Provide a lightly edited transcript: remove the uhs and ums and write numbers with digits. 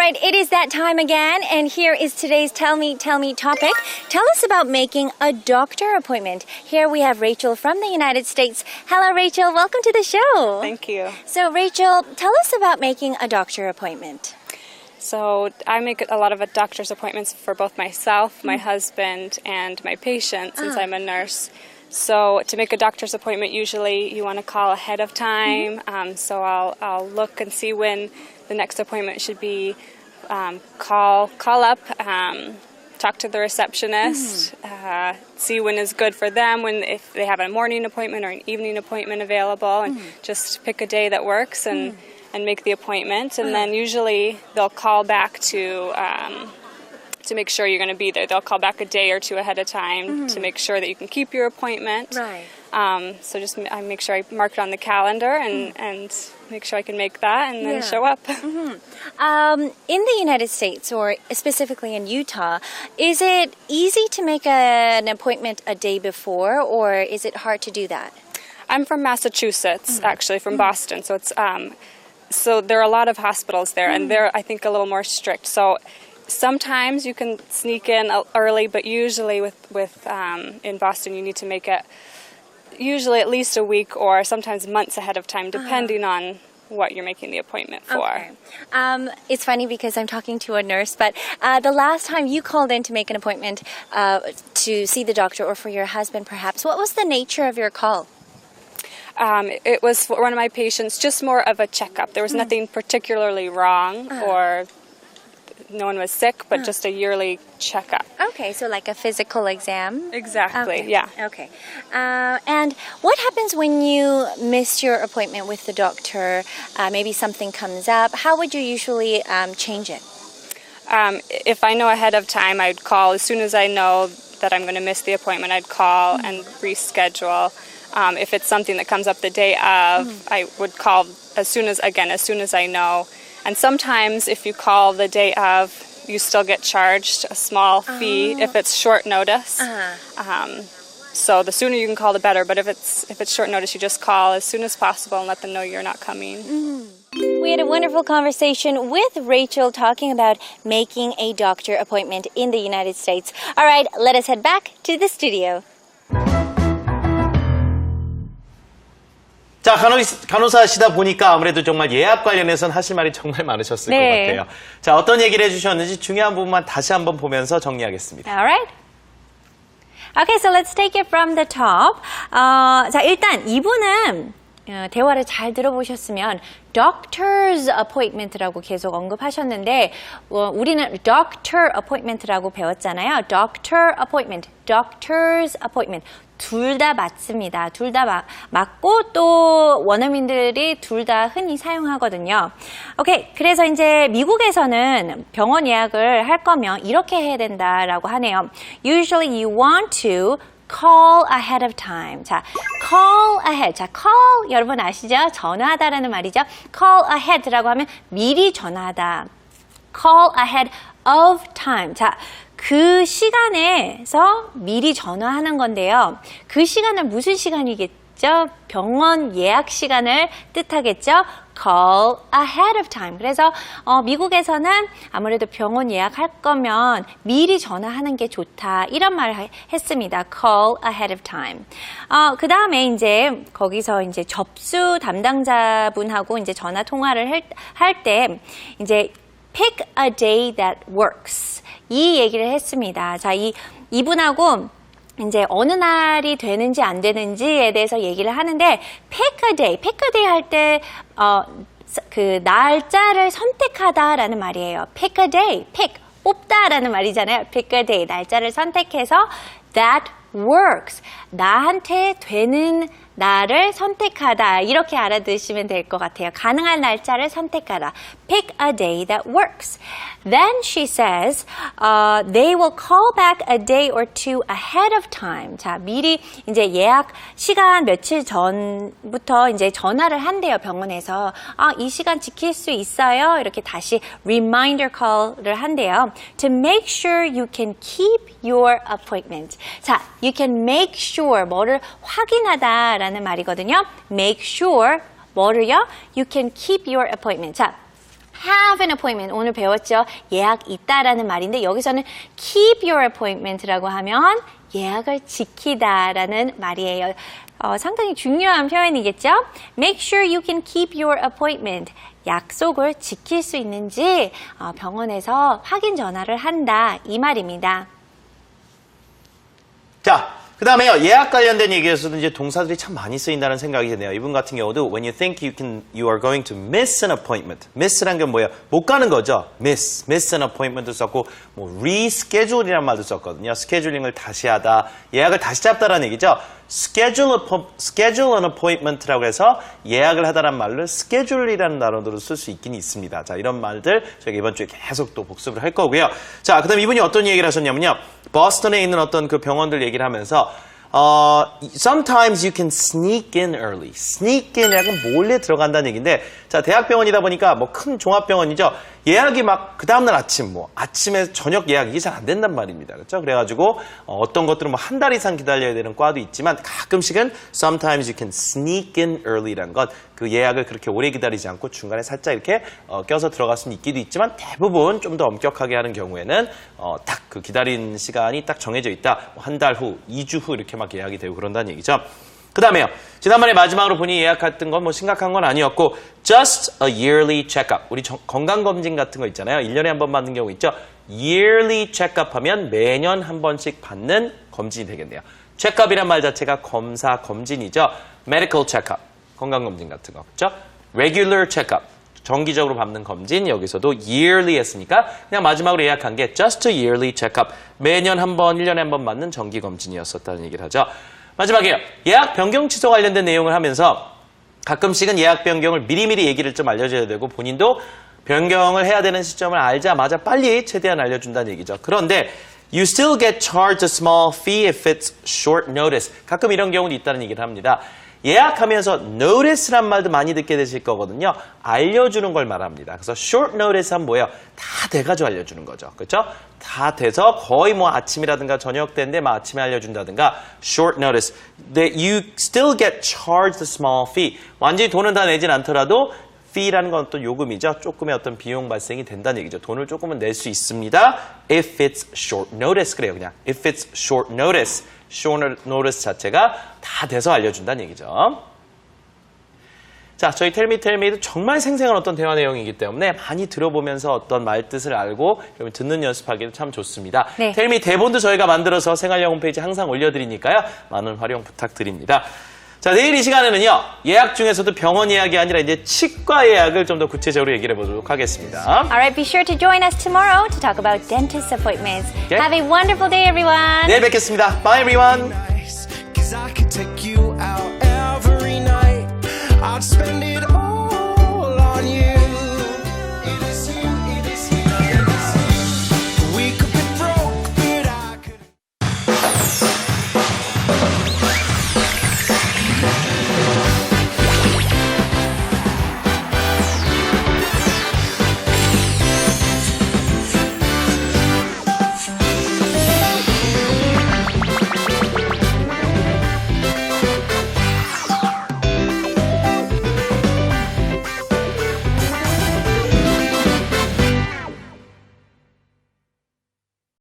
right, it is that time again, and here is today's Tell Me topic. Tell us about making a doctor appointment. Here we have Rachel from the United States. Hello, Rachel. Welcome to the show. Thank you. So, Rachel, tell us about making a doctor appointment. So I make a lot of doctor's appointments for both myself, my husband, and my patient since I'm a nurse. So to make a doctor's appointment, usually you want to call ahead of time. So I'll look and see when the next appointment should be. Call up, talk to the receptionist, see when is good for them, if they have a morning appointment or an evening appointment available, and just pick a day that works and make the appointment. And then usually they'll call back to make sure you're going to be there. They'll call back a day or two ahead of time to make sure that you can keep your appointment. Right. So just I make sure I mark it on the calendar and make sure I can make that and then show up. In the United States, or specifically in Utah, is it easy to make an appointment a day before, or is it hard to do that? I'm from Massachusetts, actually, from Boston. So it's so there are a lot of hospitals there, and they're, I think, a little more strict. So sometimes you can sneak in early, but usually with in Boston, you need to make it usually at least a week or sometimes months ahead of time, depending on what you're making the appointment for. Okay. It's funny because I'm talking to a nurse, but the last time you called in to make an appointment to see the doctor or for your husband perhaps, what was the nature of your call? It was for one of my patients, just more of a checkup. There was nothing particularly wrong or no one was sick, but just a yearly checkup. Okay, so like a physical exam? Exactly, okay. yeah. Okay. And what happens when you miss your appointment with the doctor? Maybe something comes up. How would you usually change it? If I know ahead of time, I'd call. As soon as I know that I'm going to miss the appointment, I'd call and reschedule. If it's something that comes up the day of, I would call as soon as I know. And sometimes if you call the day of, you still get charged a small fee if it's short notice. So the sooner you can call, the better. But if it's short notice, you just call as soon as possible and let them know you're not coming. We had a wonderful conversation with Rachel talking about making a doctor appointment in the United States. All right, let us head back to the studio. 자, 간호사시다 보니까 아무래도 정말 예약 관련해서는 하실 말이 정말 많으셨을 것 같아요. 자, 어떤 얘기를 해주셨는지 중요한 부분만 다시 한번 보면서 정리하겠습니다. All right. Okay, so let's take it from the top. 자, 일단 이분은 대화를 잘 들어보셨으면 doctor's appointment라고 계속 언급하셨는데 우리는 doctor appointment라고 배웠잖아요. doctor appointment, doctor's appointment. 둘 다 맞습니다. 둘 다 맞고 또 원어민들이 둘 다 흔히 사용하거든요. 오케이, 그래서 이제 미국에서는 병원 예약을 할 거면 이렇게 해야 된다라고 하네요. Usually you want to call ahead of time. 자, call ahead. 자, call 여러분 아시죠? 전화하다라는 말이죠. call ahead라고 하면 미리 전화하다. call ahead of time. 자, 그 시간에서 미리 전화하는 건데요. 그 시간은 무슨 시간이겠죠? 병원 예약 시간을 뜻하겠죠? Call ahead of time. 그래서 미국에서는 아무래도 병원 예약할 거면 미리 전화하는 게 좋다. 이런 말을 했습니다. Call ahead of time. 그 다음에 이제 거기서 이제 접수 담당자분하고 이제 전화 통화를 할 때 이제 pick a day that works. 이 얘기를 했습니다. 자, 이분하고 이제 어느 날이 되는지 안 되는지에 대해서 얘기를 하는데 pick a day 할 때 그 날짜를 선택하다라는 말이에요. pick a day, pick 뽑다라는 말이잖아요. pick a day 날짜를 선택해서 that works 나한테 되는 날을 선택하다 이렇게 알아두시면 될 것 같아요. 가능한 날짜를 선택하다. Pick a day that works. Then she says, they will call back a day or two ahead of time. 자, 미리 이제 예약 시간 며칠 전부터 이제 전화를 한대요, 병원에서. 이 시간 지킬 수 있어요? 이렇게 다시 reminder call을 한대요. To make sure you can keep your appointment. 자, you can make sure, 뭐를 확인하다라는 말이거든요. Make sure, 뭐를요? You can keep your appointment. 자, have an appointment. 오늘 배웠죠? 예약 있다라는 말인데 여기서는 keep your appointment라고 하면 예약을 지키다라는 말이에요. 상당히 중요한 표현이겠죠? Make sure you can keep your appointment. 약속을 지킬 수 있는지 병원에서 확인 전화를 한다. 이 말입니다. 자, 그 다음에요. 예약 관련된 얘기에서도 이제 동사들이 참 많이 쓰인다는 생각이 드네요. 이분 같은 경우도 when you think you are going to miss an appointment. miss란 게 뭐예요? 못 가는 거죠. miss an appointment도 썼고 뭐 reschedule이라는 말도 썼거든요. 스케줄링을 다시 하다, 예약을 다시 잡다라는 얘기죠. schedule an appointment라고 해서 예약을 하다라는 말을 schedule이라는 단어로 쓸 수 있긴 있습니다. 자, 이런 말들 저희가 이번 주에 계속 또 복습을 할 거고요. 자, 그 다음 이분이 어떤 얘기를 하셨냐면요. 버스턴에 있는 어떤 그 병원들 얘기를 하면서 sometimes you can sneak in early. sneak in이라는 몰래 들어간다는 얘기인데, 자, 대학병원이다 보니까 뭐 큰 종합병원이죠. 예약이 막 그 다음날 아침에 저녁 예약이 잘 안 된단 말입니다. 그렇죠? 그래가지고 어떤 것들은 뭐 한 달 이상 기다려야 되는 과도 있지만 가끔씩은 sometimes you can sneak in early라는 것, 그 예약을 그렇게 오래 기다리지 않고 중간에 살짝 이렇게 껴서 들어갈 수는 있기도 있지만 대부분 좀 더 엄격하게 하는 경우에는 딱 그 기다린 시간이 딱 정해져 있다. 한 달 후, 2주 후 이렇게 막 예약이 되고 그런다는 얘기죠. 그 다음에요. 지난번에 마지막으로 본인이 예약했던 건 뭐 심각한 건 아니었고 just a yearly checkup. 우리 건강검진 같은 거 있잖아요. 1년에 한 번 받는 경우 있죠. yearly checkup 하면 매년 한 번씩 받는 검진이 되겠네요. checkup이란 말 자체가 검사, 검진이죠. medical checkup. 건강검진 같은 거. 그렇죠? regular checkup. 정기적으로 받는 검진, 여기서도 yearly 했으니까 그냥 마지막으로 예약한 게 just a yearly checkup. 매년 한 번, 1년에 한 번 받는 정기검진이었었다는 얘기를 하죠. 마지막이에요. 예약 변경 취소 관련된 내용을 하면서 가끔씩은 예약 변경을 미리미리 얘기를 좀 알려줘야 되고 본인도 변경을 해야 되는 시점을 알자마자 빨리 최대한 알려준다는 얘기죠. 그런데 you still get charged a small fee if it's short notice. 가끔 이런 경우도 있다는 얘기를 합니다. 예약하면서 notice란 말도 많이 듣게 되실 거거든요. 알려주는 걸 말합니다. 그래서 short notice 하면 뭐예요? 다 돼가지고 알려주는 거죠. 그렇죠? 다 돼서 거의 뭐 아침이라든가 저녁 때인데 막 아침에 알려준다든가 short notice. That you still get charged a small fee. 완전히 돈은 다 내진 않더라도 fee라는 건 또 요금이죠. 조금의 어떤 비용 발생이 된다는 얘기죠. 돈을 조금은 낼 수 있습니다. If it's short notice 그래요. 그냥 if it's short notice. short notice 자체가 다 돼서 알려준다는 얘기죠. 자, 저희 텔미텔미도 정말 생생한 어떤 대화 내용이기 때문에 많이 들어보면서 어떤 말뜻을 알고 듣는 연습하기도 참 좋습니다. 네. 텔미 대본도 저희가 만들어서 생활영 홈페이지 항상 올려드리니까요. 많은 활용 부탁드립니다. 자, 내일 이 시간에는요. 예약 중에서도 병원 예약이 아니라 이제 치과 예약을 좀 더 구체적으로 얘기를 해보도록 하겠습니다. Alright, be sure to join us tomorrow to talk about dentist appointments. Okay. Have a wonderful day, everyone. 내일 뵙겠습니다. Bye, everyone. Cause I could take you out every night. I'd spend it